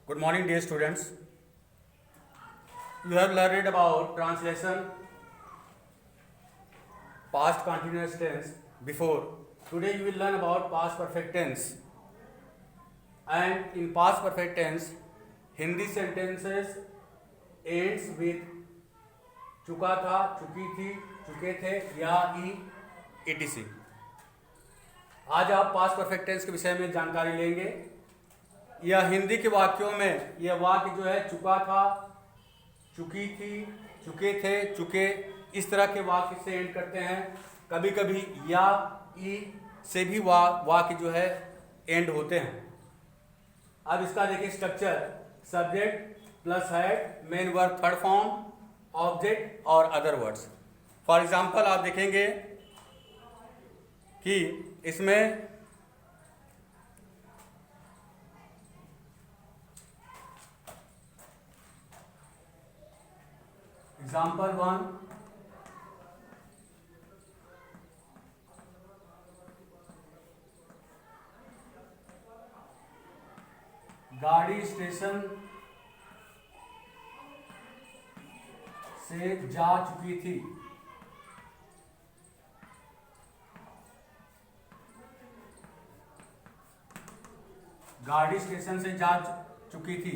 Good morning, dear students. You have learned about translation, past continuous tense before. Today you will learn about past perfect tense. And in past perfect tense, Hindi sentences ends with चुका था, चुकी थी, चुके थे या ई etc. आज आप past perfect tense के विषय में जानकारी लेंगे। यह हिंदी के वाक्यों में यह वाक्य जो है चुका था, चुकी थी, चुके थे, चुके, इस तरह के वाक्य से एंड करते हैं। कभी कभी या ई से भी वाक्य जो है एंड होते हैं। अब इसका देखिए structure, subject plus head, main verb third form, object और अदर वर्ड्स। फॉर एग्जाम्पल आप देखेंगे कि इसमें एग्जाम्पल 1, गाड़ी स्टेशन से जा चुकी थी। गाड़ी स्टेशन से जा चुकी थी।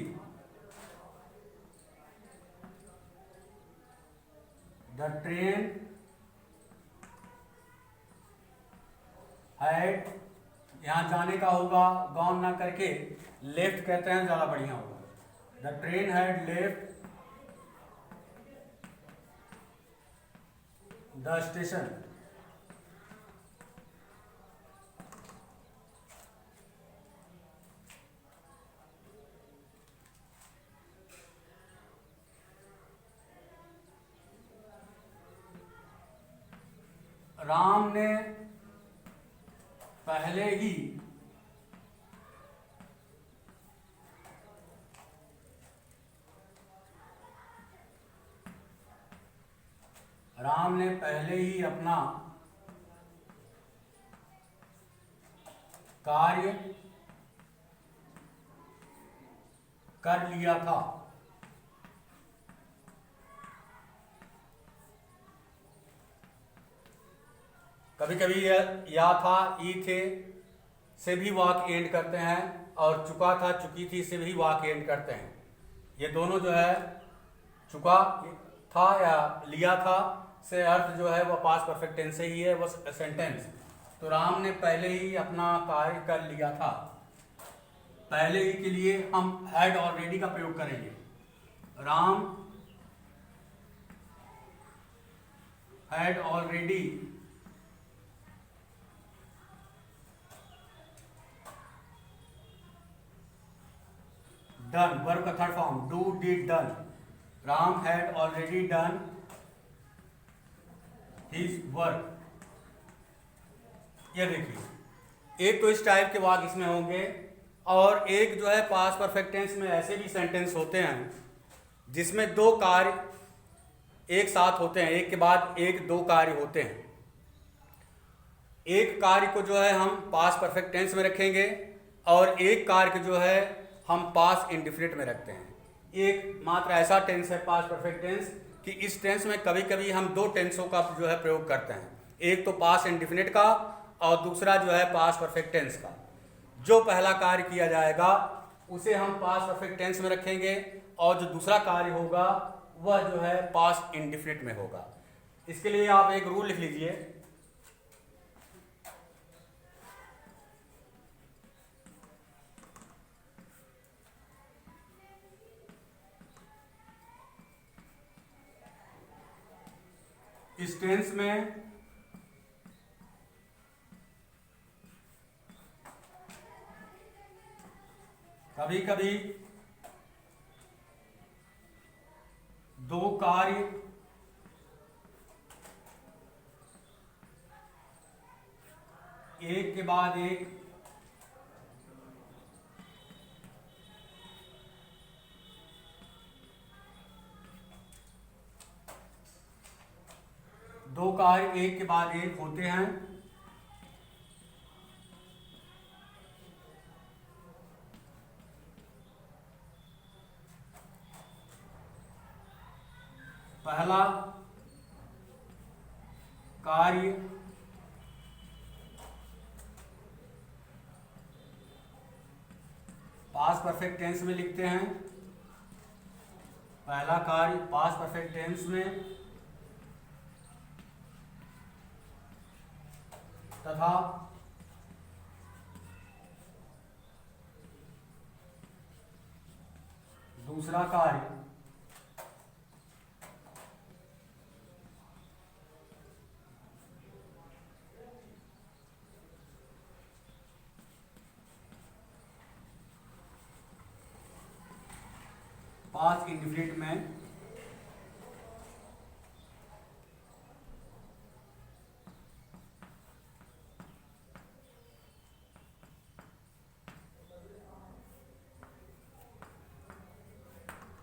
द ट्रेन हैड, यहां जाने का होगा, गॉन ना करके लेफ्ट कहते हैं, ज्यादा बढ़िया होगा। The train had left the station. Ram ने पहले ही अपना कार्य कर लिया था। कभी कभी या था, ई थे से भी वाक्य एंड करते हैं और चुका था, चुकी थी से भी वाक्य एंड करते हैं। ये दोनों जो है चुका था या लिया था से अर्थ जो है वह पास्ट परफेक्ट टेंस से ही है, वह सेंटेंस। तो राम ने पहले ही अपना कार्य कर लिया था। पहले ही के लिए हम हैड ऑलरेडी का प्रयोग करेंगे। Ram had already done, verb का third form, do, did, done. Ram had already done his work. ये देखिए, एक तो इस टाइप के वाक्य इसमें होंगे और एक जो है पास्ट परफेक्ट टेंस में ऐसे भी सेंटेंस होते हैं जिसमें दो कार्य एक साथ होते हैं, एक के बाद एक दो कार्य होते हैं। एक कार्य को जो है हम पास्ट परफेक्ट टेंस में रखेंगे और एक कार्य को जो है हम पास्ट इंडिफिनिट में रखते हैं। एक मात्र ऐसा टेंस है पास्ट परफेक्ट टेंस कि इस टेंस में कभी कभी हम दो टेंसों का जो है प्रयोग करते हैं, एक तो पास्ट इंडिफिनिट का और दूसरा जो है पास्ट परफेक्ट टेंस का। जो पहला कार्य किया जाएगा उसे हम पास्ट परफेक्ट टेंस में रखेंगे और जो दूसरा कार्य होगा वह जो है पास्ट इंडिफिनिट में होगा। इसके लिए आप एक रूल लिख लीजिए, इस टेंस में कभी कभी दो कार्य एक के बाद एक दो कार्य एक के बाद एक होते हैं। पहला कार्य पास्ट परफेक्ट टेंस में लिखते हैं, पहला कार्य पास्ट परफेक्ट टेंस में तथा दूसरा कार्य पास्ट इंडेफिनिट में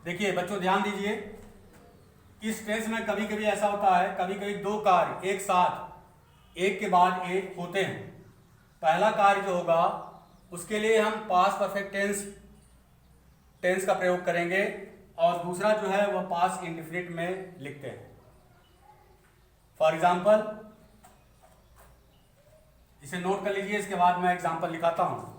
देखिए बच्चों ध्यान दीजिए, इस टेंस में कभी कभी ऐसा होता है, कभी कभी दो कार्य एक साथ एक के बाद एक होते हैं। पहला कार्य जो होगा उसके लिए हम पास्ट परफेक्ट टेंस का प्रयोग करेंगे और दूसरा जो है वह पास्ट इंडेफिनिट में लिखते हैं। फॉर एग्जाम्पल इसे नोट कर लीजिए, इसके बाद मैं एग्जाम्पल लिखाता हूं।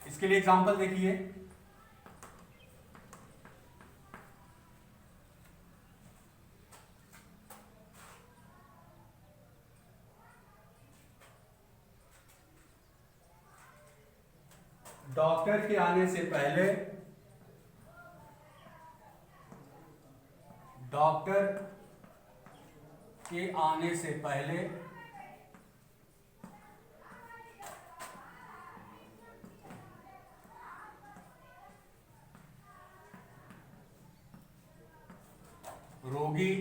इसके लिए एग्जाम्पल देखिए, डॉक्टर के आने से पहले, डॉक्टर के आने से पहले रोगी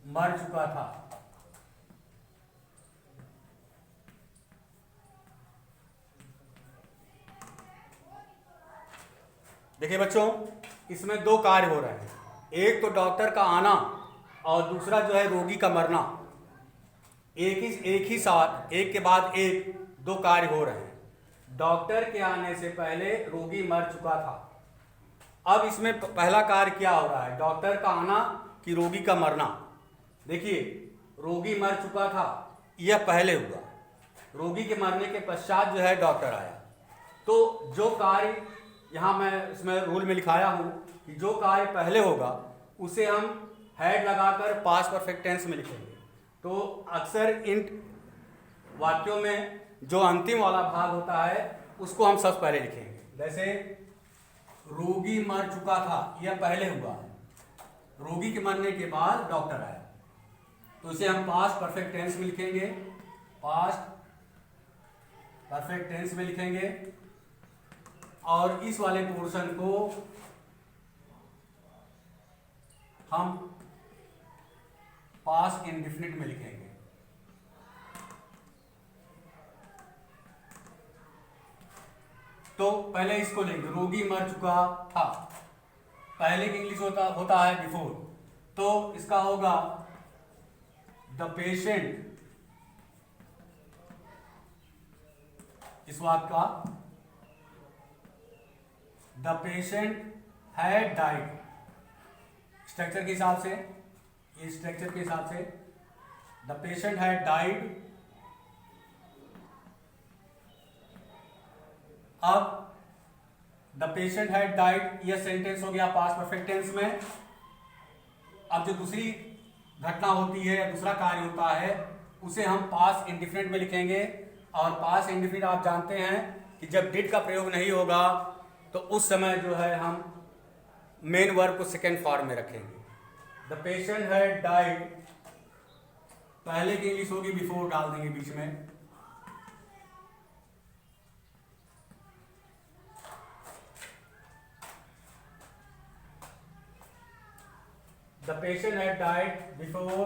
मर चुका था। देखिए बच्चों, इसमें दो कार्य हो रहे हैं, एक तो डॉक्टर का आना और दूसरा जो है रोगी का मरना। एक ही साथ एक के बाद एक दो कार्य हो रहे हैं। डॉक्टर के आने से पहले रोगी मर चुका था। अब इसमें पहला कार्य क्या हो रहा है, डॉक्टर का आना कि रोगी का मरना। देखिए रोगी मर चुका था यह पहले हुआ, रोगी के मरने के पश्चात जो है डॉक्टर आया। तो जो कार्य यहाँ मैं इसमें रूल में लिखाया हूँ कि जो कार्य पहले होगा उसे हम हेड लगाकर पास्ट परफेक्ट टेंस में लिखेंगे। तो अक्सर इन वाक्यों में जो अंतिम वाला भाग होता है उसको हम सबसे पहले लिखेंगे। जैसे रोगी मर चुका था यह पहले हुआ, रोगी के मरने के बाद डॉक्टर आया, तो इसे हम पास्ट परफेक्ट टेंस में लिखेंगे, पास्ट परफेक्ट टेंस में लिखेंगे। और इस वाले पोर्शन को हम पास्ट इंडेफिनिट में लिखेंगे। तो पहले इसको लेंगे, रोगी मर चुका था, पहले की इंग्लिश होता है बिफोर, तो इसका होगा द पेशेंट, इस वाक्य का the patient had died, structure के हिसाब से, इस स्ट्रक्चर के हिसाब से द पेशेंट हैड डाइड। अब द पेशेंट हैड डाइड यह सेंटेंस हो गया पास्ट परफेक्ट टेंस में। अब जो दूसरी घटना होती है या दूसरा कार्य होता है उसे हम पास्ट इंडेफिनिट में लिखेंगे। और पास्ट इंडेफिनिट आप जानते हैं कि जब डिड का प्रयोग नहीं होगा तो उस समय जो है हम मेन वर्ब को सेकेंड फॉर्म में रखेंगे। द पेशेंट हैड डाइड, पहले की इंग्लिश होगी बिफोर डाल देंगे बीच में। The patient had died before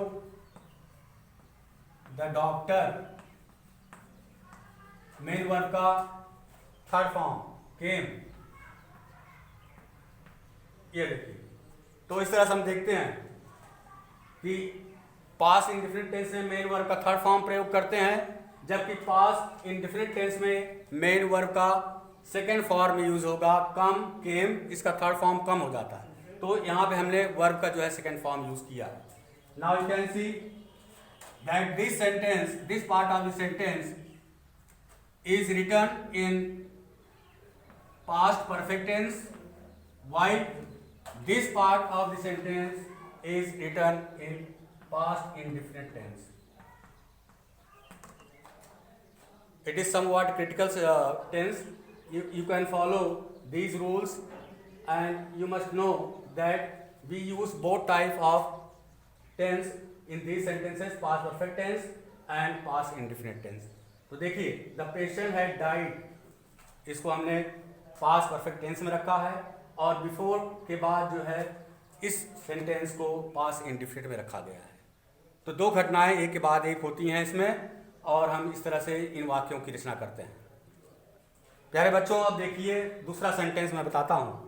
the doctor, main verb का थर्ड फॉर्म केम। ये देखिए, तो इस तरह से हम देखते हैं कि पास्ट इंडेफिनिट टेंस में मेन वर्ब का थर्ड फॉर्म प्रयोग करते हैं, जबकि पास्ट इंडेफिनिट टेंस में मेन वर्ब का सेकेंड फॉर्म यूज होगा कम, केम, इसका थर्ड फॉर्म कम हो जाता है। तो यहाँ पे हमने वर्ब का जो है सेकेंड फॉर्म यूज किया है। Now you can see that this sentence, this part of the sentence is written in past perfect tense, while this part of the sentence is written in past indefinite tense. It is somewhat critical tense. You can follow these rules, and you must know that we use both type of tense in these sentences, past perfect tense and past indefinite tense. तो देखिए, the patient had died, इसको हमने past perfect tense में रखा है, और before के बाद जो है इस सेंटेंस को पास्ट इंडेफिनिट में रखा गया है। तो दो घटनाएं एक के बाद एक होती हैं इसमें, और हम इस तरह से इन वाक्यों की रचना करते हैं। प्यारे बच्चों, अब देखिए दूसरा सेंटेंस मैं बताता हूं।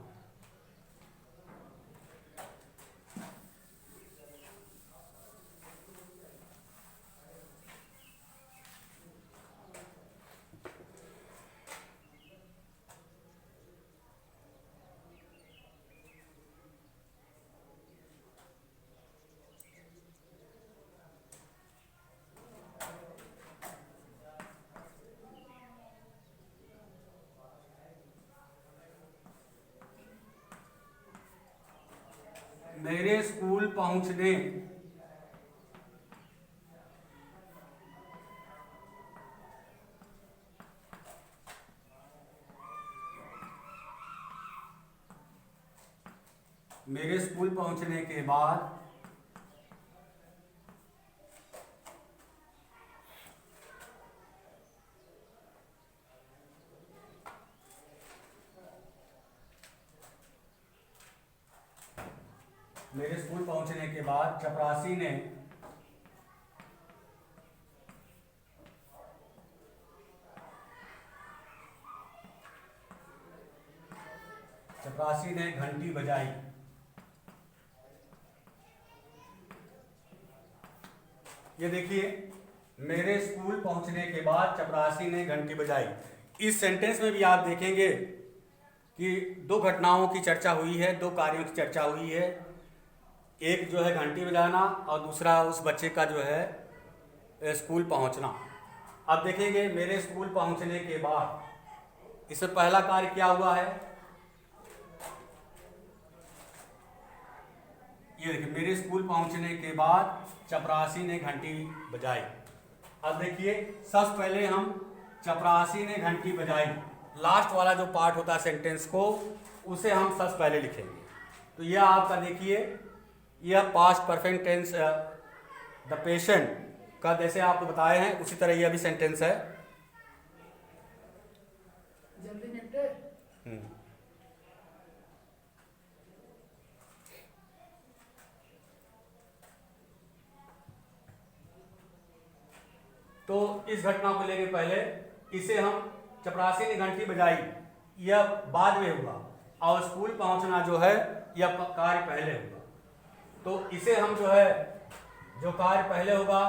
मेरे स्कूल पहुंचने मेरे स्कूल पहुंचने के बाद मेरे स्कूल पहुंचने के बाद चपरासी ने घंटी बजाई। ये देखिए, मेरे स्कूल पहुंचने के बाद चपरासी ने घंटी बजाई। इस सेंटेंस में भी आप देखेंगे कि दो घटनाओं की चर्चा हुई है, दो कार्यों की चर्चा हुई है। एक जो है घंटी बजाना, और दूसरा उस बच्चे का जो है स्कूल पहुंचना। अब देखेंगे, मेरे स्कूल पहुंचने के बाद, इसमें पहला कार्य क्या हुआ है? ये देखिए, मेरे स्कूल पहुंचने के बाद चपरासी ने घंटी बजाई। अब देखिए, सबसे पहले हम चपरासी ने घंटी बजाई, लास्ट वाला जो पार्ट होता है सेंटेंस को, उसे हम सबसे पहले लिखेंगे। तो यह आपका देखिए, यह past perfect tense the patient का जैसे आपको बताए हैं उसी तरह यह भी सेंटेंस है। जल्दी निपटे। तो इस घटना को लेके पहले इसे हम चपरासी ने घंटी बजाई, यह बाद में होगा, और स्कूल पहुंचना जो है यह कार्य पहले होगा। तो इसे हम जो है, जो कार्य पहले होगा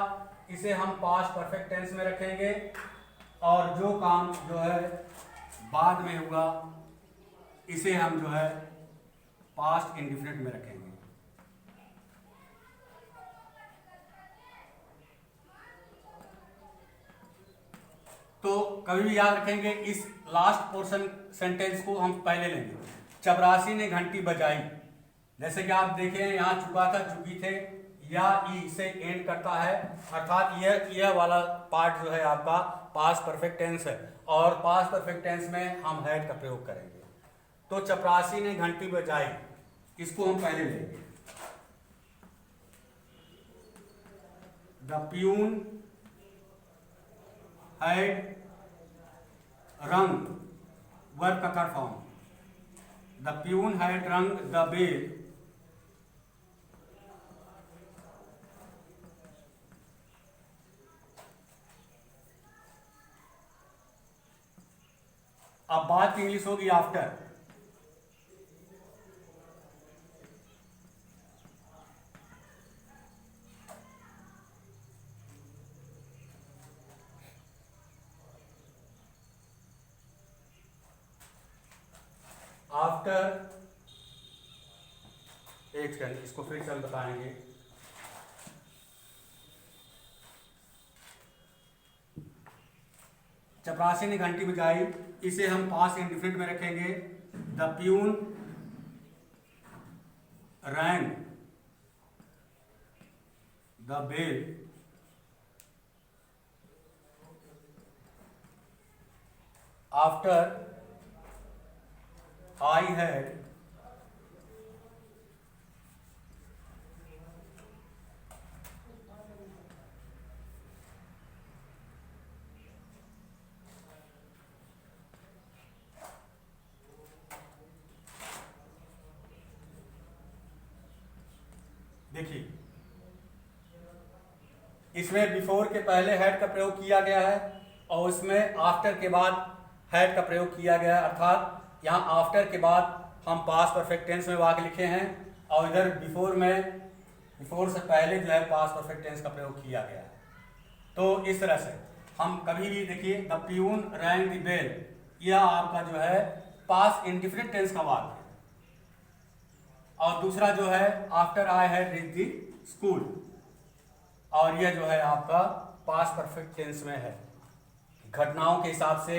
इसे हम पास्ट परफेक्ट टेंस में रखेंगे, और जो काम जो है बाद में होगा इसे हम जो है पास्ट इंडेफिनिट में रखेंगे। तो कभी भी याद रखेंगे, इस लास्ट पोर्शन सेंटेंस को हम पहले लेंगे। चपरासी ने घंटी बजाई, जैसे कि आप देखें यहाँ चुका था, चुकी थे, या ई से एंड करता है, अर्थात यह वाला पार्ट जो है आपका पास्ट परफेक्ट टेंस है, और पास्ट परफेक्ट टेंस में हम हैड का प्रयोग करेंगे। तो चपरासी ने घंटी बजाई, इसको हम पहले लेंगे। द प्यून हैड रंग, वर्ब का third form, the peon had रंग द बेल अब बात की इंग्लिश होगी आफ्टर। आफ्टर, एक सेकंड, इसको फिर से हम बताएंगे। चपरासी ने घंटी बजाई, इसे हम पास्ट इंडिफिनिट में रखेंगे। The peon rang the bell after I had देखिए, इसमें बिफोर के पहले हैड का प्रयोग किया गया है और इसमें आफ्टर के बाद हैड का प्रयोग किया गया है, अर्थात यहाँ आफ्टर के बाद हम पास्ट परफेक्ट टेंस में वाक्य लिखे हैं और इधर बिफोर से पहले जो है पास्ट परफेक्ट टेंस का प्रयोग किया गया है। तो इस तरह से हम कभी भी देखिए, the peon rang the bell, यह आपका जो है पास्ट इंडिफिनिट टेंस का वाक्य है। और दूसरा जो है after I had reached the school, और यह जो है आपका पास्ट परफेक्ट टेंस में है। घटनाओं के हिसाब से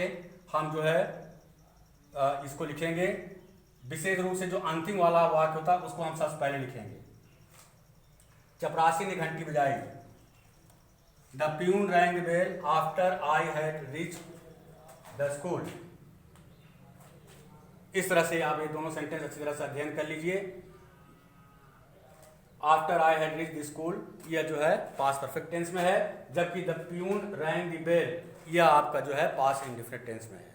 हम जो है इसको लिखेंगे। विशेष रूप से जो अंतिम वाला वाक्य होता है उसको हम सबसे पहले लिखेंगे। चपरासी ने घंटी बजाई, the peon rang the bell after I had reached the school. इस तरह से आप ये दोनों सेंटेंस अच्छी तरह से अध्ययन कर लीजिए। After I had reached the school, यह जो है पास्ट परफेक्ट टेंस में है, जबकि the peon rang the bell यह आपका जो है पास्ट इंडिफिनिट टेंस में है।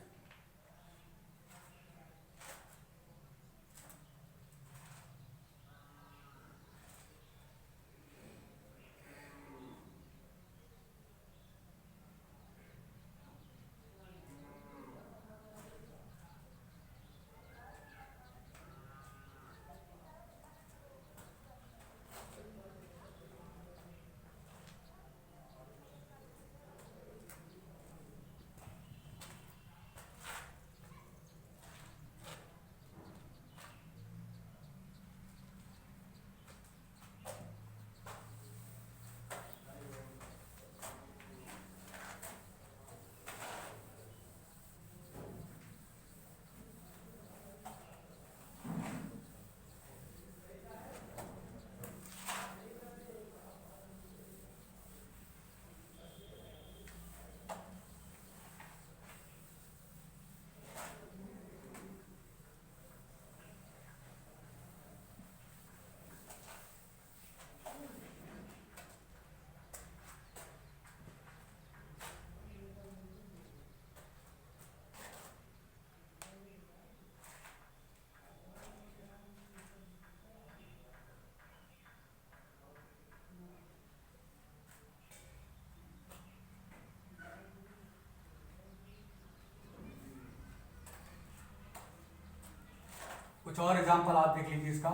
कुछ और एग्जाम्पल आप देख लीजिए इसका।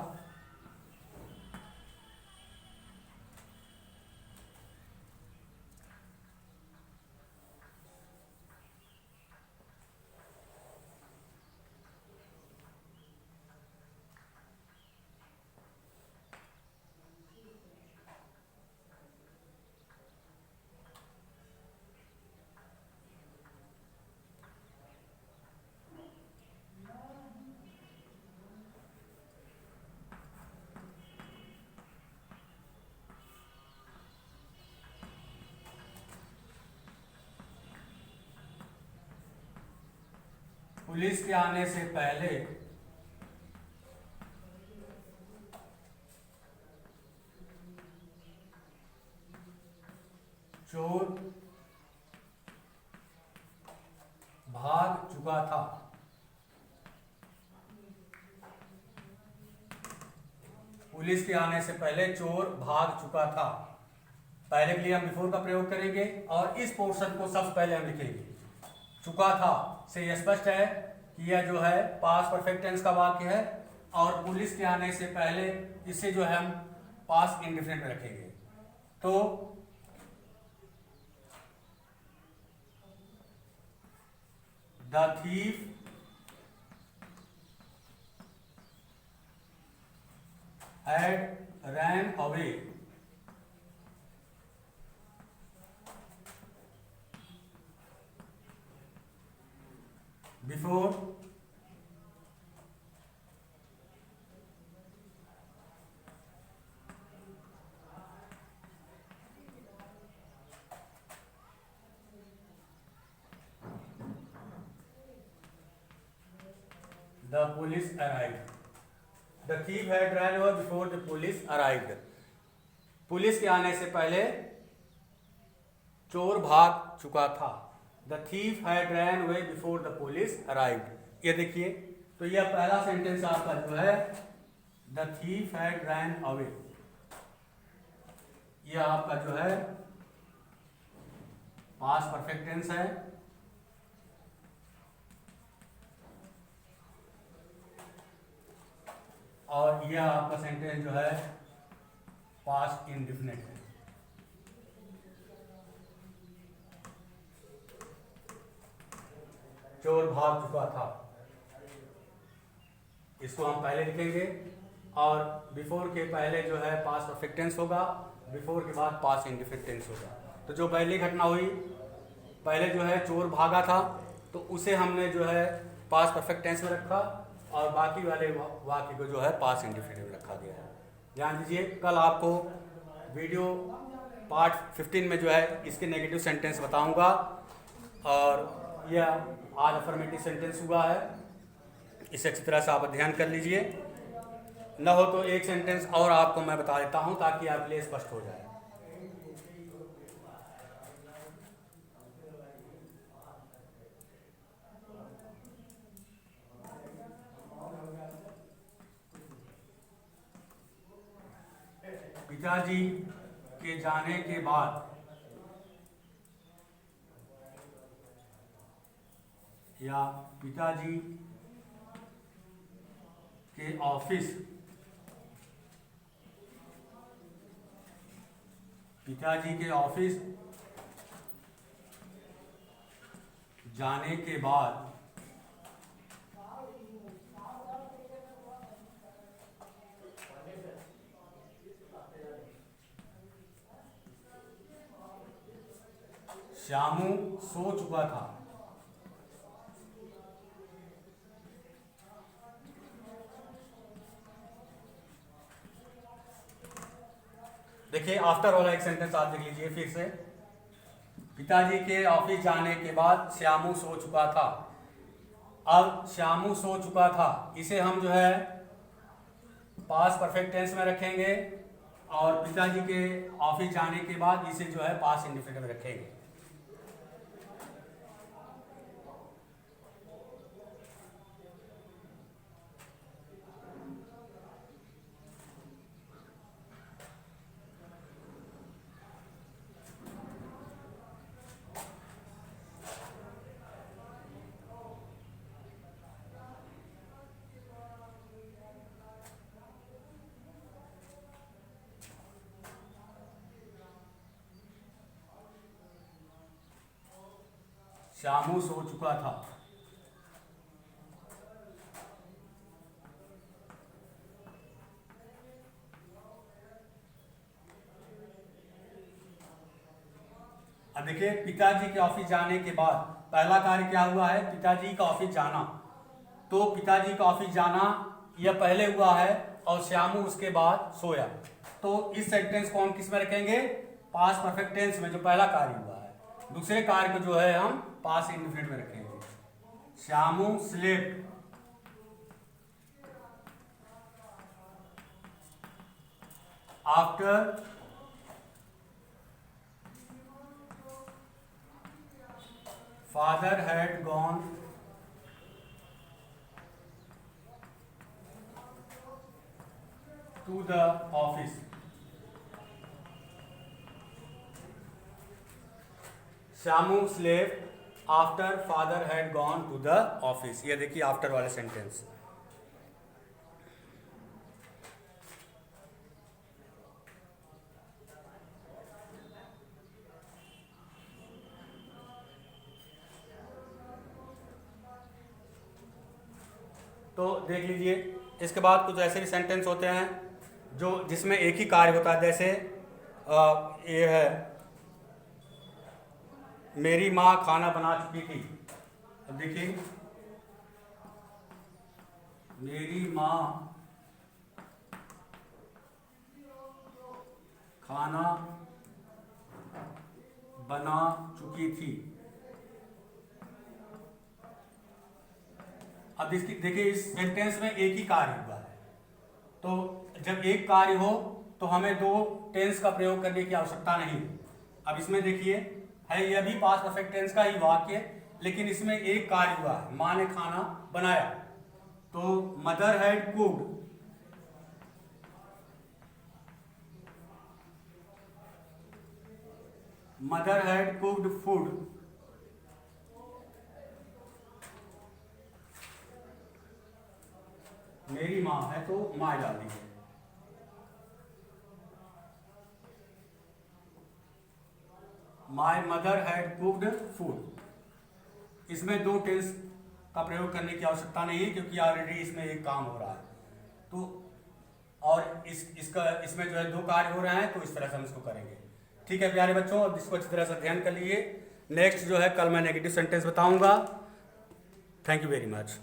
पुलिस के आने से पहले चोर भाग चुका था। पुलिस के आने से पहले चोर भाग चुका था। पहले के लिए हम बिफोर का प्रयोग करेंगे और इस पोर्शन को सबसे पहले हम लिखेंगे। चुका था से यह स्पष्ट है कि यह जो है पास्ट परफेक्ट टेंस का वाक्य है और पुलिस के आने से पहले इसे जो है हम पास्ट इंडेफिनिट में रखेंगे। तो the thief had ran away before the police arrived. The thief had ran away before the police arrived. Police के आने से पहले चोर भाग चुका था। The thief had ran away before the police arrived. ये देखिए, तो यह पहला सेंटेंस आपका जो है The thief had ran away, यह आपका जो है पास्ट परफेक्ट टेंस है। और यह आपका सेंटेंस जो है पास्ट इंडेफिनिट है। चोर भाग चुका था, इसको हम पहले लिखेंगे और बिफोर के पहले जो है पास्ट परफेक्ट टेंस होगा, बिफोर के बाद पास्ट इंडेफिनिट टेंस होगा। तो जो पहली घटना हुई, पहले जो है चोर भागा था तो उसे हमने जो है पास्ट परफेक्ट टेंस में रखा और बाकी वाले वाक्य को जो है पास्ट इंडेफिनिट में रखा गया है। ध्यान दीजिए, कल आपको वीडियो पार्ट 15 में जो है इसके नेगेटिव सेंटेंस बताऊंगा और यह आज अफर्मेटिव सेंटेंस हुआ है, इसे अच्छी तरह से आप अध्ययन कर लीजिए। न हो तो एक सेंटेंस और आपको मैं बता देता हूं ताकि आपके लिए स्पष्ट हो जाए। पिताजी के जाने के बाद या पिताजी के ऑफिस जाने के बाद श्यामू सो चुका था। देखिए, आफ्टर वाला एक सेंटेंस आप देख लीजिए फिर से। पिताजी के ऑफिस जाने के बाद श्यामू सो चुका था। अब श्यामू सो चुका था, इसे हम जो है पास्ट परफेक्ट टेंस में रखेंगे और पिताजी के ऑफिस जाने के बाद इसे जो है पास्ट इंडेफिनिट में रखेंगे। श्यामू सो चुका था। अब देखिए, पिताजी के ऑफिस जाने के बाद पहला कार्य क्या हुआ है? पिताजी का ऑफिस जाना। तो पिताजी का ऑफिस जाना यह पहले हुआ है और श्यामू उसके बाद सोया। तो इस सेंटेंस को हम किस में रखेंगे? पास्ट परफेक्ट टेंस में, जो पहला कार्य हुआ है। दूसरे कार्य को जो है हम पास्ट इंडेफिनिट में रखेंगे। Shyamu slept after father had gone to the office. Shyamu slept after father had gone to the office. ये देखिए आफ्टर वाले सेंटेंस. तो देख लीजिए, इसके बाद कुछ ऐसे भी सेंटेंस होते हैं जो जिसमें एक ही कार्य होता है. जैसे ये है, मेरी माँ खाना बना चुकी थी. अब देखिए, मेरी माँ खाना बना चुकी थी. अब इसकी देखिए, इस सेंटेंस में एक ही कार्य हुआ है. तो जब एक कार्य हो तो हमें दो टेंस का प्रयोग करने की आवश्यकता नहीं. अब इसमें देखिए, है यह भी पास्ट परफेक्ट टेंस का ही वाक्य, लेकिन इसमें एक कार्य हुआ है. माँ ने खाना बनाया, तो mother had cooked. Mother had cooked food. मेरी माँ है तो माँ डाल दीजिए. My mother had cooked food. इसमें दो टेंस का प्रयोग करने की आवश्यकता नहीं है, क्योंकि ऑलरेडी इसमें एक काम हो रहा है. तो और इसमें जो है दो कार्य हो रहे हैं, तो इस तरह से हम इसको करेंगे. ठीक है प्यारे बच्चों, अब इसको अच्छी तरह से अध्ययन कर लीजिए. नेक्स्ट जो है कल मैं नेगेटिव सेंटेंस बताऊंगा. Thank you very much.